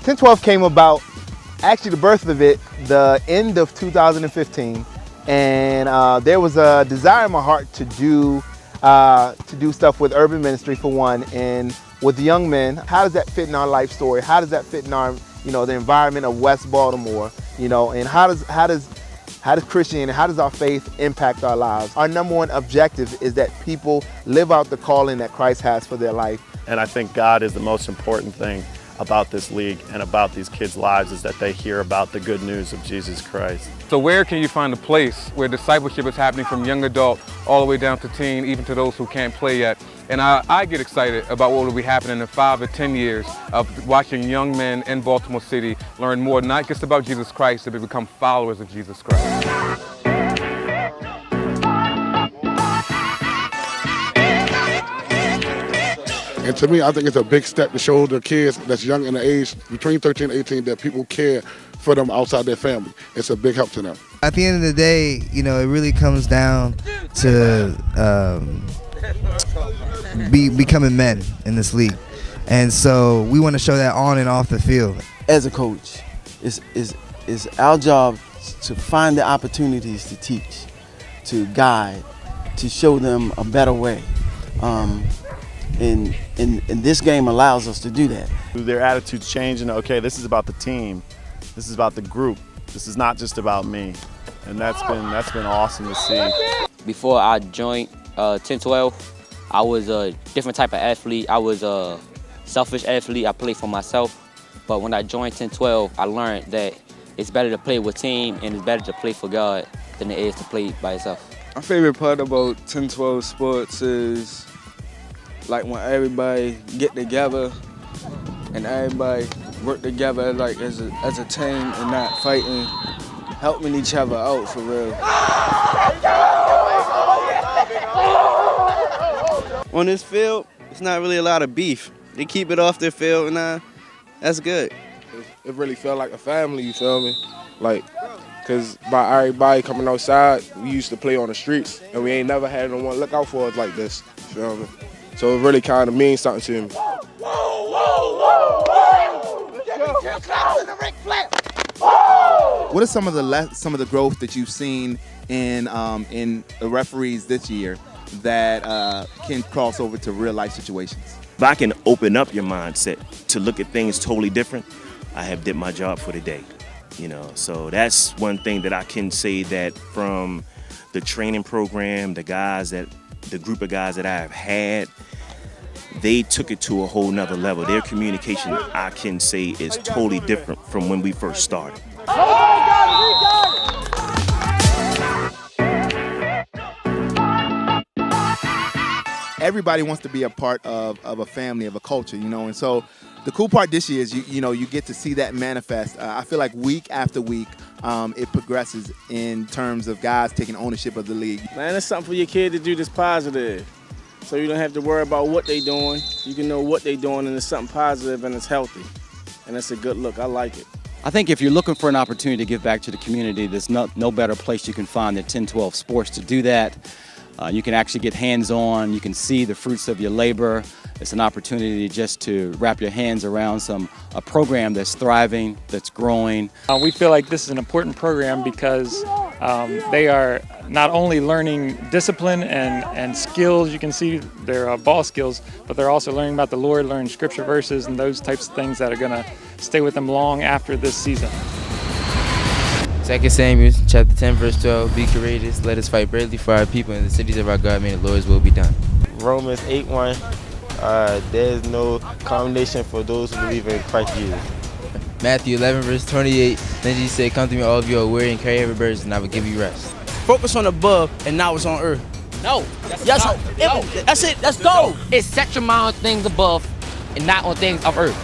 1012 came about, actually the birth of it, the end of 2015, and there was a desire in my heart to do stuff with urban ministry for one, and with young men. How does that fit in our life story? How does that fit in our, the environment of West Baltimore? And how does Christianity, how does our faith impact our lives? Our number one objective is that people live out the calling that Christ has for their life. And I think God is the most important thing about this league and about these kids' lives, is that they hear about the good news of Jesus Christ. So where can you find a place where discipleship is happening from young adult all the way down to teen, even to those who can't play yet? And I get excited about what will be happening in 5 or 10 years of watching young men in Baltimore City learn more, not just about Jesus Christ, but become followers of Jesus Christ. And to me, I think it's a big step to show the kids that's young in the age, between 13 and 18, that people care for them outside their family. It's a big help to them. At the end of the day, it really comes down to becoming men in this league. And so we want to show that on and off the field. As a coach, it's our job to find the opportunities to teach, to guide, to show them a better way. And this game allows us to do that. Their attitudes changing. Okay, this is about the team. This is about the group. This is not just about me. And that's been awesome to see. Before I joined 1012, I was a different type of athlete. I was a selfish athlete. I played for myself. But when I joined 1012, I learned that it's better to play with team and it's better to play for God than it is to play by yourself. My favorite part about 1012 sports is like when everybody get together and everybody work together like as a team and not fighting, helping each other out for real. On this field, it's not really a lot of beef. They keep it off their field, and that's good. It really felt like a family, you feel me? Like, because by everybody coming outside, we used to play on the streets, and we ain't never had no one look out for us like this, you feel me? So it really kind of means something to me. What are some of the growth that you've seen in the referees this year that can cross over to real life situations? If I can open up your mindset to look at things totally different, I have did my job for the day. So that's one thing that I can say, that from the training program, the group of guys that I have had, they took it to a whole nother level. Their communication, I can say, is totally different from when we first started. Everybody wants to be a part of a family, of a culture, and so the cool part this year is you get to see that manifest. I feel like week after week, it progresses in terms of guys taking ownership of the league. Man, it's something for your kid to do that's positive. So you don't have to worry about what they're doing. You can know what they're doing, and it's something positive and it's healthy. And it's a good look. I like it. I think if you're looking for an opportunity to give back to the community, there's no better place you can find than 1012 Sports to do that. You can actually get hands-on. You can see the fruits of your labor. It's an opportunity just to wrap your hands around a program that's thriving, that's growing. We feel like this is an important program because they are not only learning discipline and skills, you can see their ball skills, but they're also learning about the Lord, learning scripture verses and those types of things that are going to stay with them long after this season. 2 Samuel chapter 10 verse 12, be courageous, let us fight bravely for our people and the cities of our God, may the Lord's will be done. Romans 8:1, there is no condemnation for those who believe in Christ Jesus. Matthew 11 verse 28, then Jesus said, come to me all of you are weary and carry heavy burdens, and I will give you rest. Focus on above and not what's on earth. No, That's it, let's go. It's set your mind on things above and not on things of earth.